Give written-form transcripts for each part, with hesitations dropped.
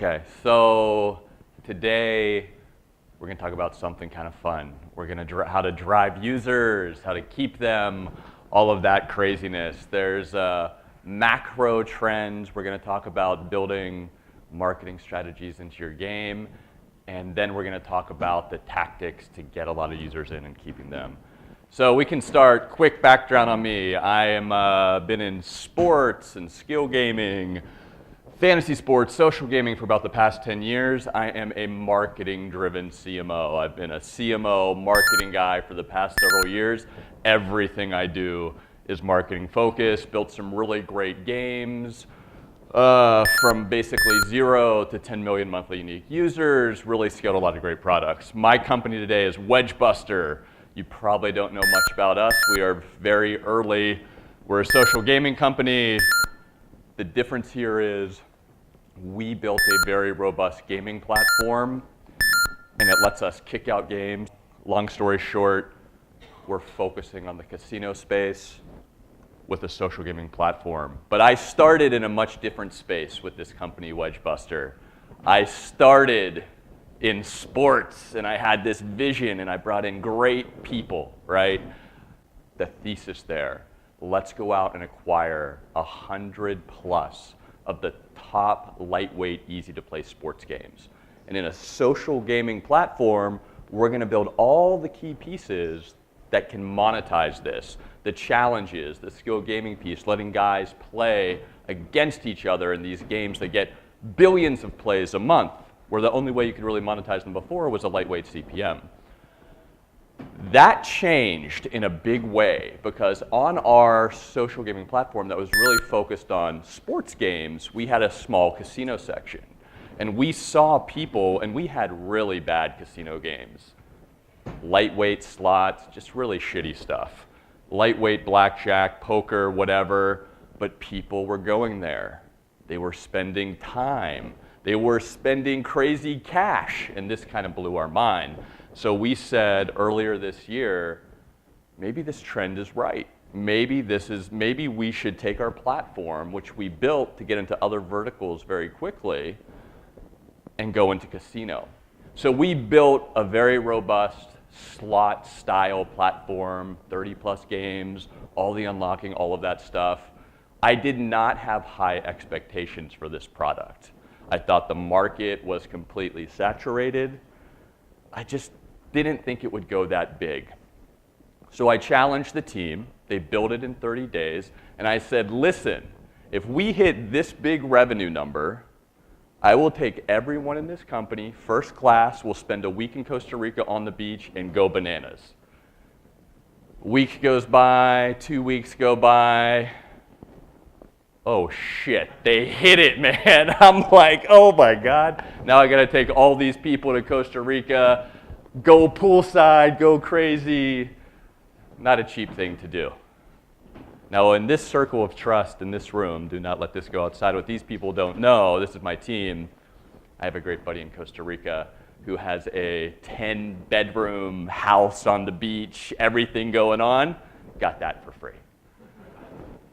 Okay, so today we're going to talk about something kind of fun. We're going to how to drive users, how to keep them, all of that craziness. There's macro trends. We're going to talk about building marketing strategies into your game, and then we're going to talk about the tactics to get a lot of users in and keeping them. So we can start. Quick background on me. I am been in sports and skill gaming, fantasy sports, social gaming for about the past 10 years. I am a marketing-driven CMO. I've been a CMO marketing guy for the past several years. Everything I do is marketing focused. Built some really great games from basically 0 to 10 million monthly unique users. Really scaled a lot of great products. My company today is Wedge Buster. You probably don't know much about us. We are very early. We're a social gaming company. The difference here is we built a very robust gaming platform, and it lets us kick out games. Long story short, we're focusing on the casino space with a social gaming platform. But I started in a much different space with this company, Wedge Buster. I started in sports, and I had this vision, and I brought in great people, right? The thesis there. Let's go out and acquire 100 plus of the top lightweight, easy to play sports games. And in a social gaming platform, we're going to build all the key pieces that can monetize this. The challenges, the skill gaming piece, letting guys play against each other in these games that get billions of plays a month, where the only way you could really monetize them before was a lightweight CPM. That changed in a big way because on our social gaming platform that was really focused on sports games, we had a small casino section. And we saw people, and we had really bad casino games. Lightweight slots, just really shitty stuff. Lightweight blackjack, poker, whatever, but people were going there. They were spending time. They were spending crazy cash, and this kind of blew our mind. So we said earlier this year, maybe this trend is right. Maybe we should take our platform, which we built to get into other verticals very quickly, and go into casino. So we built a very robust slot style platform, 30 plus games, all the unlocking, all of that stuff. I did not have high expectations for this product. I thought the market was completely saturated. I just didn't think it would go that big. So I challenged the team. They built it in 30 days. And I said, listen, if we hit this big revenue number, I will take everyone in this company, first class, we'll spend a week in Costa Rica on the beach and go bananas. Week goes by, 2 weeks go by. Oh shit, they hit it, man. I'm like, oh my God. Now I gotta take all these people to Costa Rica, go poolside, go crazy. Not a cheap thing to do. Now in this circle of trust in this room, do not let this go outside. What these people don't know, this is my team. I have a great buddy in Costa Rica who has a 10-bedroom house on the beach, everything going on. Got that for free.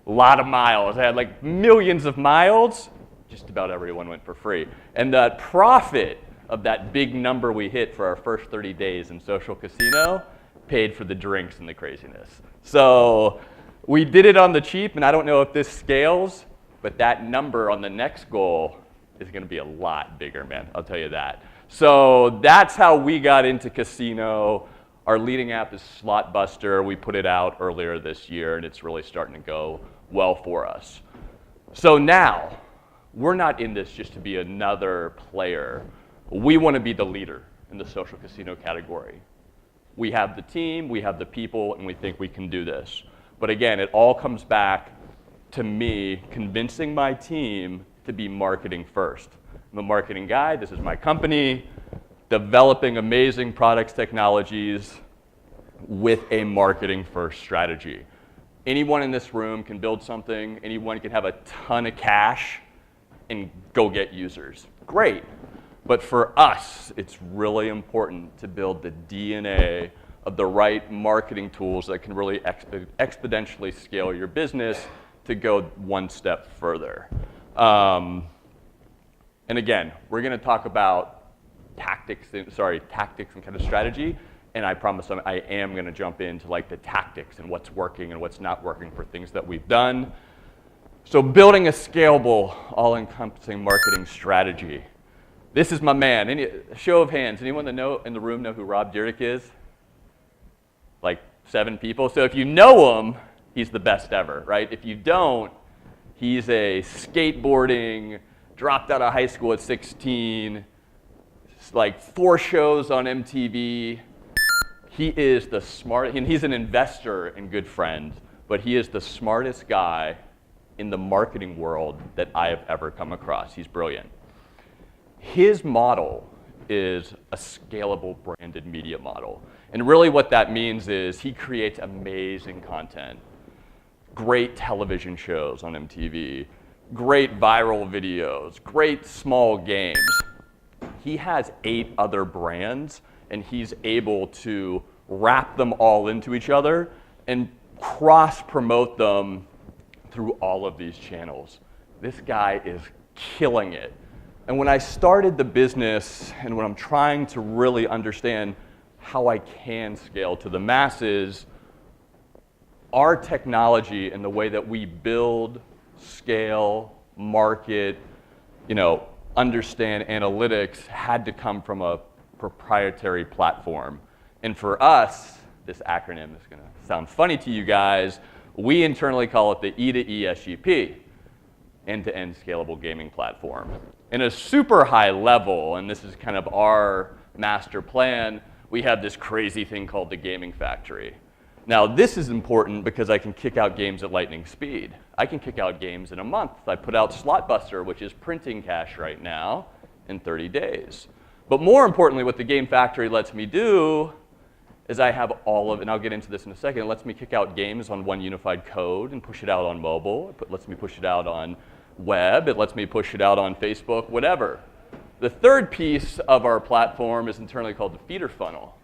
A lot of miles. I had like millions of miles. Just about everyone went for free. And the profit of that big number we hit for our first 30 days in social casino paid for the drinks and the craziness. So we did it on the cheap, and I don't know if this scales, but that number on the next goal is going to be a lot bigger, man. I'll tell you that. So that's how we got into casino. Our leading app is Slot Buster. We put it out earlier this year, and it's really starting to go well for us. So now, we're not in this just to be another player. We want to be the leader in the social casino category. We have the team, we have the people, and we think we can do this. But again, it all comes back to me convincing my team to be marketing first. I'm a marketing guy, this is my company, developing amazing products, technologies with a marketing first strategy. Anyone in this room can build something, anyone can have a ton of cash and go get users. Great. But for us, it's really important to build the DNA of the right marketing tools that can really exponentially scale your business to go one step further. And again, we're going to talk about tactics and kind of strategy. And I promise I am going to jump into like the tactics and what's working and what's not working for things that we've done. So building a scalable, all-encompassing marketing strategy. This is my man. Show of hands. Anyone in the room know who Rob Dyrdek is? Like 7 people. So if you know him, he's the best ever, right? If you don't, he's a skateboarding, dropped out of high school at 16, like 4 shows on MTV. He is the smart, and he's an investor and good friend, but he is the smartest guy in the marketing world that I have ever come across. He's brilliant. His model is a scalable branded media model. And really what that means is he creates amazing content, great television shows on MTV, great viral videos, great small games. He has 8 other brands, and he's able to wrap them all into each other and cross-promote them through all of these channels. This guy is killing it. And when I started the business and when I'm trying to really understand how I can scale to the masses, our technology and the way that we build, scale, market, understand analytics had to come from a proprietary platform. And for us, this acronym is going to sound funny to you guys. We internally call it the E to E SGP, end-to-end scalable gaming platform. In a super high level, and this is kind of our master plan, we have this crazy thing called the gaming factory. Now, this is important because I can kick out games at lightning speed. I can kick out games in a month. I put out Slot Buster, which is printing cash right now, in 30 days. But more importantly, what the game factory lets me do is I have all of, and I'll get into this in a second, it lets me kick out games on one unified code and push it out on mobile. It lets me push it out on web. It lets me push it out on Facebook, whatever. The third piece of our platform is internally called the feeder funnel.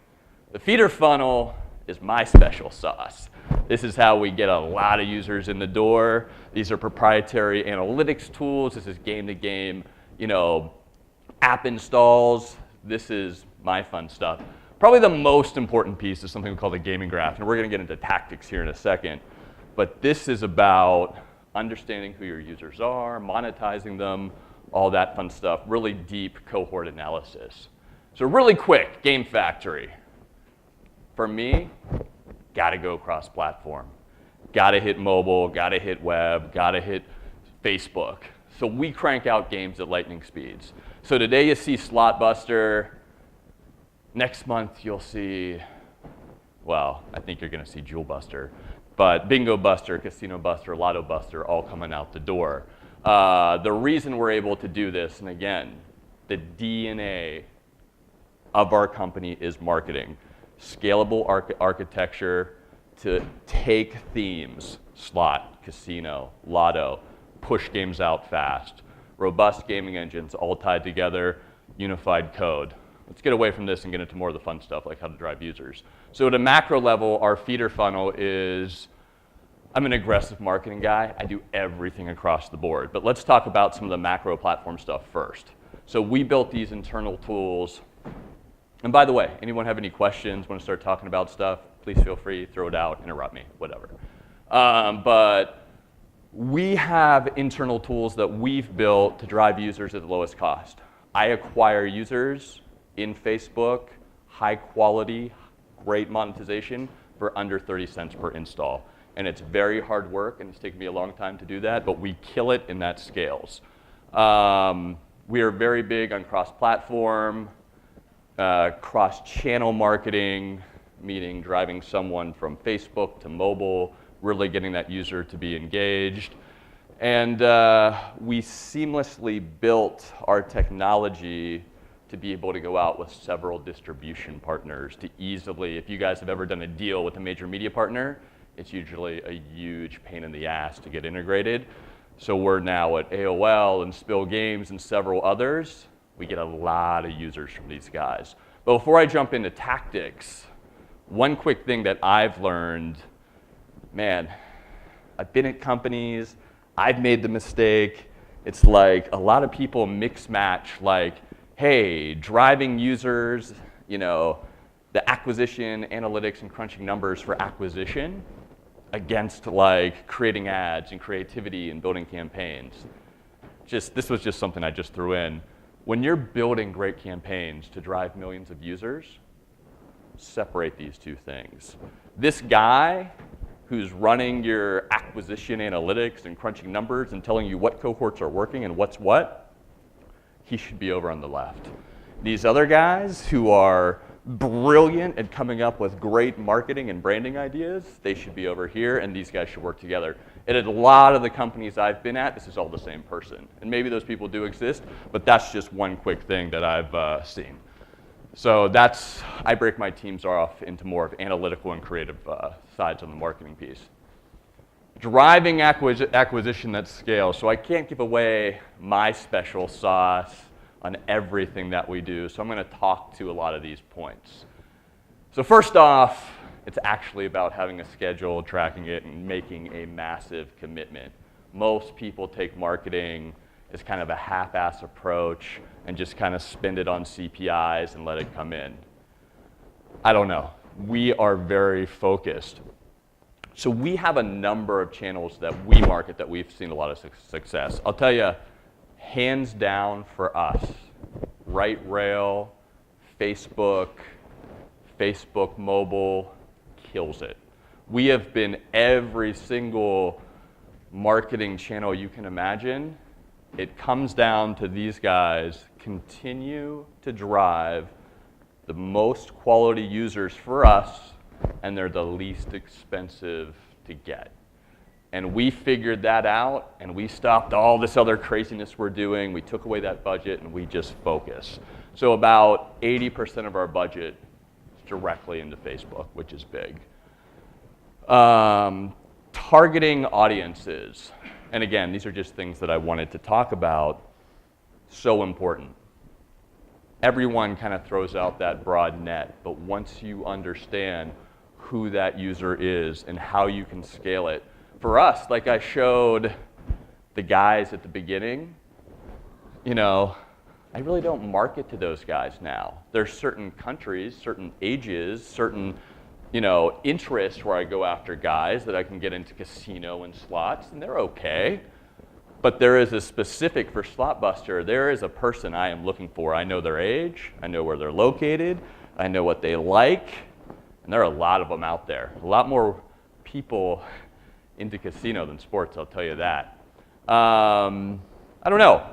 The feeder funnel is my special sauce. This is how we get a lot of users in the door. These are proprietary analytics tools. This is game-to-game, app installs. This is my fun stuff. Probably the most important piece is something we call the gaming graph, and we're going to get into tactics here in a second. But this is about understanding who your users are, monetizing them, all that fun stuff, really deep cohort analysis. So really quick, game factory. For me, gotta go cross-platform. Gotta hit mobile, gotta hit web, gotta hit Facebook. So we crank out games at lightning speeds. So today you see Slot Buster. Next month you'll see, well, I think you're gonna see Jewel Buster, but Bingo Buster, Casino Buster, Lotto Buster, all coming out the door. The reason we're able to do this, and again, the DNA of our company is marketing. Scalable architecture to take themes, slot, casino, lotto, push games out fast, robust gaming engines all tied together, unified code. Let's get away from this and get into more of the fun stuff like how to drive users. So at a macro level, our feeder funnel is, I'm an aggressive marketing guy. I do everything across the board. But let's talk about some of the macro platform stuff first. So we built these internal tools. And by the way, anyone have any questions, want to start talking about stuff, please feel free, throw it out, interrupt me, whatever. But we have internal tools that we've built to drive users at the lowest cost. I acquire users in Facebook, high quality, great monetization for under 30 cents per install. And it's very hard work, and it's taken me a long time to do that, but we kill it, and that scales. We are very big on cross-platform, cross-channel marketing, meaning driving someone from Facebook to mobile, really getting that user to be engaged. And we seamlessly built our technology to be able to go out with several distribution partners to easily, if you guys have ever done a deal with a major media partner, it's usually a huge pain in the ass to get integrated. So we're now at AOL and Spill Games and several others. We get a lot of users from these guys. But before I jump into tactics, one quick thing that I've learned, man, I've been at companies, I've made the mistake. It's like a lot of people mix match like, hey, driving users, you know, the acquisition, analytics, and crunching numbers for acquisition against like creating ads and creativity and building campaigns. This was just something I just threw in. When you're building great campaigns to drive millions of users, separate these two things. This guy who's running your acquisition analytics and crunching numbers and telling you what cohorts are working and what's what, he should be over on the left. These other guys who are brilliant at coming up with great marketing and branding ideas, they should be over here, and these guys should work together. And at a lot of the companies I've been at, this is all the same person. And maybe those people do exist, but that's just one quick thing that I've seen. So I break my teams off into more of analytical and creative sides on the marketing piece. Driving acquisition at scale. So I can't give away my special sauce on everything that we do. So I'm going to talk to a lot of these points. So first off, it's actually about having a schedule, tracking it, and making a massive commitment. Most people take marketing as kind of a half-ass approach and just kind of spend it on CPIs and let it come in. I don't know. We are very focused. So we have a number of channels that we market that we've seen a lot of success. I'll tell you, hands down for us, right rail, Facebook mobile kills it. We have been every single marketing channel you can imagine. It comes down to these guys continue to drive the most quality users for us, and they're the least expensive to get. And we figured that out, and we stopped all this other craziness we're doing. We took away that budget, and we just focus. So about 80% of our budget is directly into Facebook, which is big. Targeting audiences. And again, these are just things that I wanted to talk about. So important. Everyone kind of throws out that broad net, but once you understand who that user is and how you can scale it, for us, like I showed the guys at the beginning, you know, I really don't market to those guys now. There's certain countries, certain ages, certain, you know, interests where I go after guys that I can get into casino and slots, and they're okay. But there is a specific, for Slot Buster, there is a person I am looking for. I know their age, I know where they're located, I know what they like, and there are a lot of them out there. A lot more people into casino than sports, I'll tell you that. I don't know,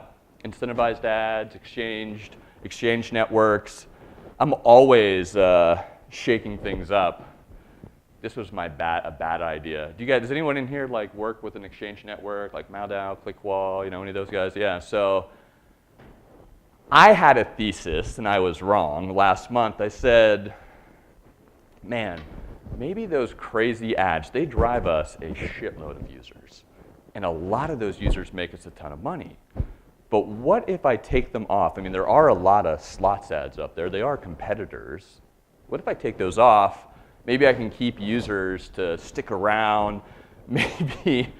incentivized ads, exchange networks. I'm always shaking things up. This was a bad idea. Does anyone in here like work with an exchange network, like Maldau, Clickwall, you know, any of those guys? Yeah, so I had a thesis, and I was wrong. Last month I said, man, maybe those crazy ads, they drive us a shitload of users. And a lot of those users make us a ton of money. But what if I take them off? I mean, there are a lot of slots ads up there. They are competitors. What if I take those off? Maybe I can keep users to stick around. Maybe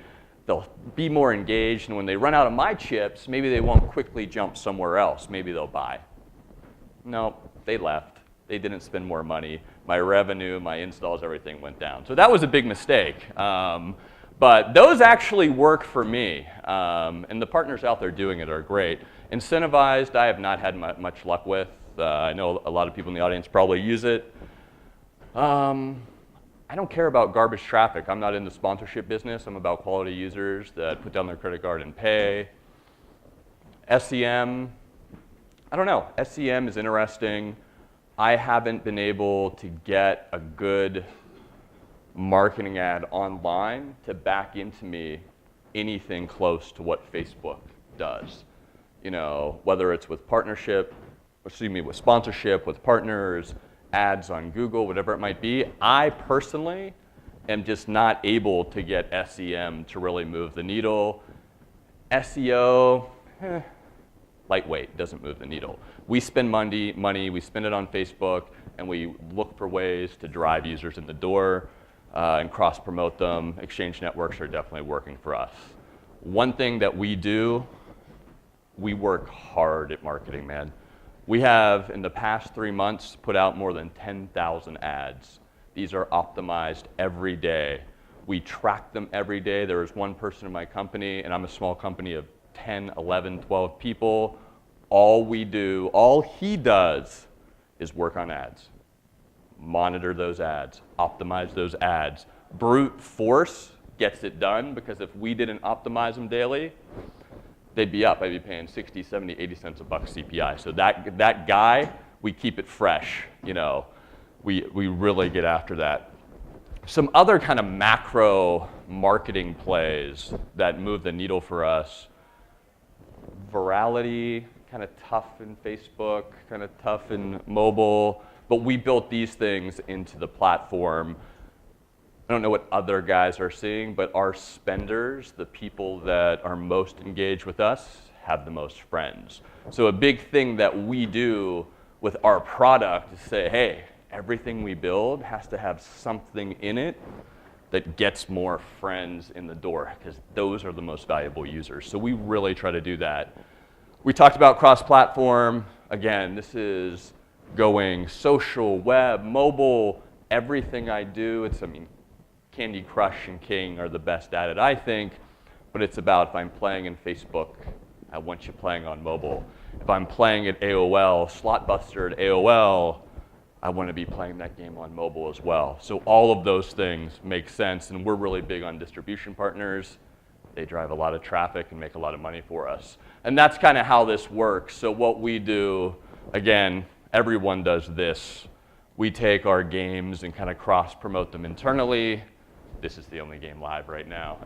they'll be more engaged. And when they run out of my chips, maybe they won't quickly jump somewhere else. Maybe they'll buy. No, they left. They didn't spend more money. My revenue, my installs, everything went down. So that was a big mistake. But those actually work for me. And the partners out there doing it are great. Incentivized, I have not had much luck with. I know a lot of people in the audience probably use it. I don't care about garbage traffic. I'm not in the sponsorship business. I'm about quality users that put down their credit card and pay. SEM, I don't know. SEM is interesting. I haven't been able to get a good marketing ad online to back into me anything close to what Facebook does. You know, whether it's with with sponsorship, with partners, ads on Google, whatever it might be. I personally am just not able to get SEM to really move the needle. SEO, lightweight, doesn't move the needle. We spend money, we spend it on Facebook, and we look for ways to drive users in the door and cross-promote them. Exchange networks are definitely working for us. One thing that we do we work hard at marketing, man. We have, in the past 3 months, put out more than 10,000 ads. These are optimized every day. We track them every day. There is one person in my company, and I'm a small company of 10, 11, 12 people. All he does is work on ads, monitor those ads, optimize those ads. Brute force gets it done, because if we didn't optimize them daily, they'd be up. I'd be paying 60, 70, 80 cents a buck CPI. So that guy, we keep it fresh. You know, we really get after that. Some other kind of macro marketing plays that move the needle for us. Virality, kind of tough in Facebook, kind of tough in mobile, but we built these things into the platform. I don't know what other guys are seeing, but our spenders, the people that are most engaged with us, have the most friends. So a big thing that we do with our product is say, hey, everything we build has to have something in it that gets more friends in the door, because those are the most valuable users. So we really try to do that. We talked about cross-platform. Again, this is going social, web, mobile, everything I do. Candy Crush and King are the best at it, I think, but it's about if I'm playing in Facebook, I want you playing on mobile. If I'm playing at AOL, Slot Buster at AOL, I want to be playing that game on mobile as well. So all of those things make sense, and we're really big on distribution partners. They drive a lot of traffic and make a lot of money for us. And that's kind of how this works. So what we do, again, everyone does this. We take our games and kind of cross-promote them internally. This is the only game live right now.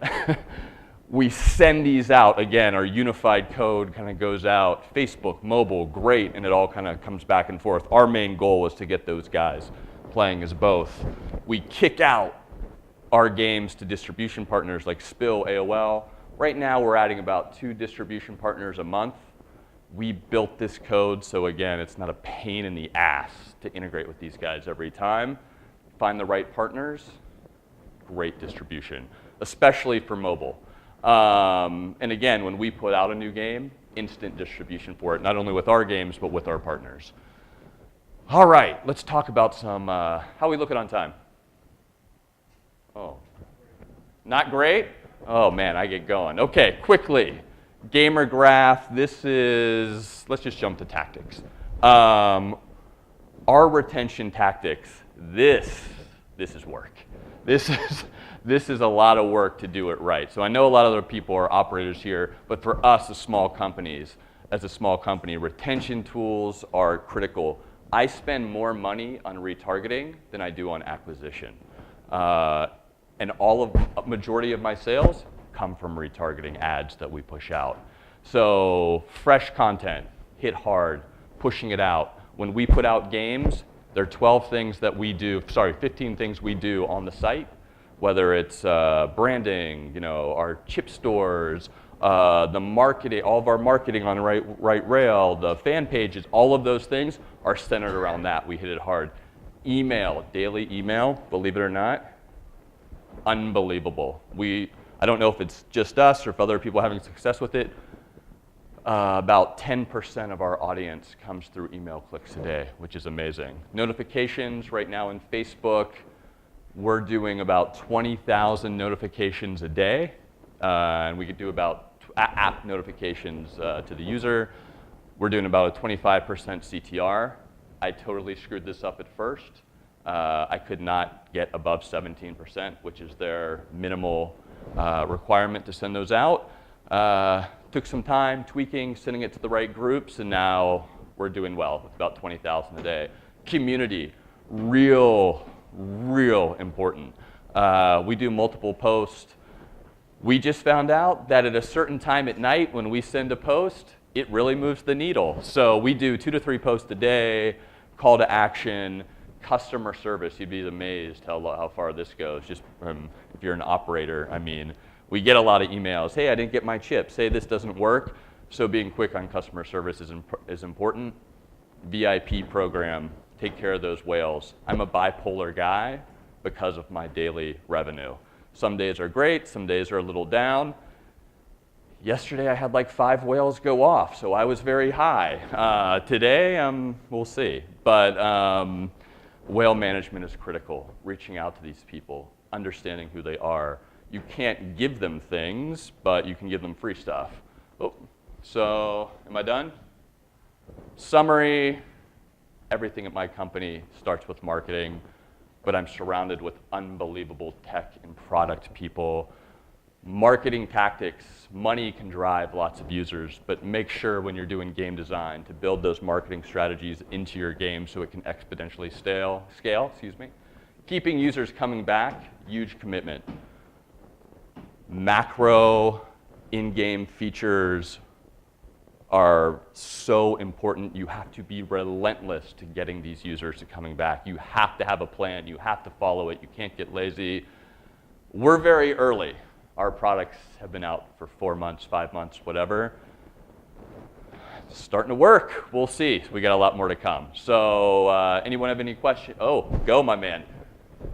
We send these out. Again, our unified code kind of goes out. Facebook, mobile, great, and it all kind of comes back and forth. Our main goal is to get those guys playing as both. We kick out our games to distribution partners like Spill, AOL. Right now, we're adding about 2 distribution partners a month. We built this code, so again, it's not a pain in the ass to integrate with these guys every time. Find the right partners, great distribution, especially for mobile. And again, when we put out a new game, instant distribution for it, not only with our games, but with our partners. All right, let's talk about some, how are we looking on time? Oh, not great? Oh man, I get going. Okay, quickly, gamer graph. This is, let's just jump to tactics. Our retention tactics, this is work. This is a lot of work to do it right. So I know a lot of other people are operators here, but for us as small companies, retention tools are critical. I spend more money on retargeting than I do on acquisition. And majority of my sales come from retargeting ads that we push out. So fresh content, hit hard, pushing it out. When we put out games, there are 12 things that we do, 15 things we do on the site, whether it's branding, our chip stores, the marketing, all of our marketing on right rail, the fan pages, all of those things are centered around that. We hit it hard. Email, daily email, believe it or not, unbelievable. I don't know if it's just us or if other people are having success with it. About 10% of our audience comes through email clicks a day, which is amazing. Notifications right now in Facebook, we're doing about 20,000 notifications a day, and we could do about app notifications to the user. We're doing about a 25% CTR. I totally screwed this up at first. I could not get above 17%, which is their minimal requirement to send those out. Took some time tweaking, sending it to the right groups, and now we're doing well with about 20,000 a day. Community, real important. We do multiple posts. We just found out that at a certain time at night when we send a post, it really moves the needle. So we do 2 to 3 posts a day, call to action, customer service. You'd be amazed how far this goes. Just if you're an operator, we get a lot of emails. Hey, I didn't get my chip. Say this doesn't work. So being quick on customer service is important. VIP program, take care of those whales. I'm a bipolar guy because of my daily revenue. Some days are great, some days are a little down. Yesterday I had like 5 whales go off, so I was very high. Today, we'll see. But whale management is critical, reaching out to these people, understanding who they are. You can't give them things, but you can give them free stuff. Oh, so am I done? Summary, everything at my company starts with marketing, but I'm surrounded with unbelievable tech and product people. Marketing tactics, money can drive lots of users, but make sure when you're doing game design to build those marketing strategies into your game so it can exponentially scale. Keeping users coming back, huge commitment. Macro in-game features are so important. You have to be relentless to getting these users to coming back. You have to have a plan. You have to follow it. You can't get lazy. We're very early. Our products have been out for 4 months, 5 months, whatever. It's starting to work. We'll see. We got a lot more to come. So anyone have any questions? Oh, go, my man. You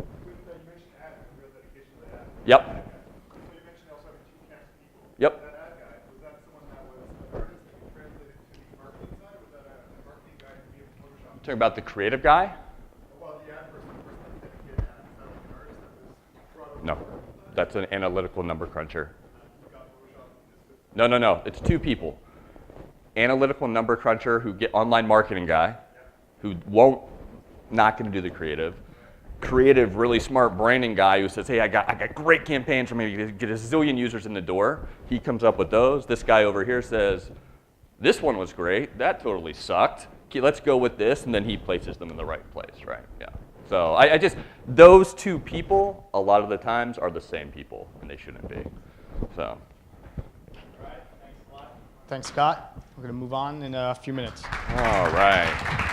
mentioned ad, real dedication to the ad. Yep. So you mentioned also having 2 camps of people. Yep. That ad guy, was that someone that was an artist that you translated to the marketing side, or was that a marketing guy who gave Photoshop? Talking about the creative guy? Well, the ad person, the person that dedicated ad, is that like an artist that was brought over? No. That's an analytical number cruncher. You got Photoshop and just No. It's 2 people. Analytical number cruncher who get online marketing guy who not going to do the creative. Creative, really smart branding guy who says, hey, I got great campaigns for me to get a zillion users in the door. He comes up with those. This guy over here says, this one was great. That totally sucked. Okay, let's go with this. And then he places them in the right place, right? Yeah. So I just, those 2 people, a lot of the times, are the same people, and they shouldn't be. So. All right, thanks a lot. Thanks, Scott. We're going to move on in a few minutes. All right.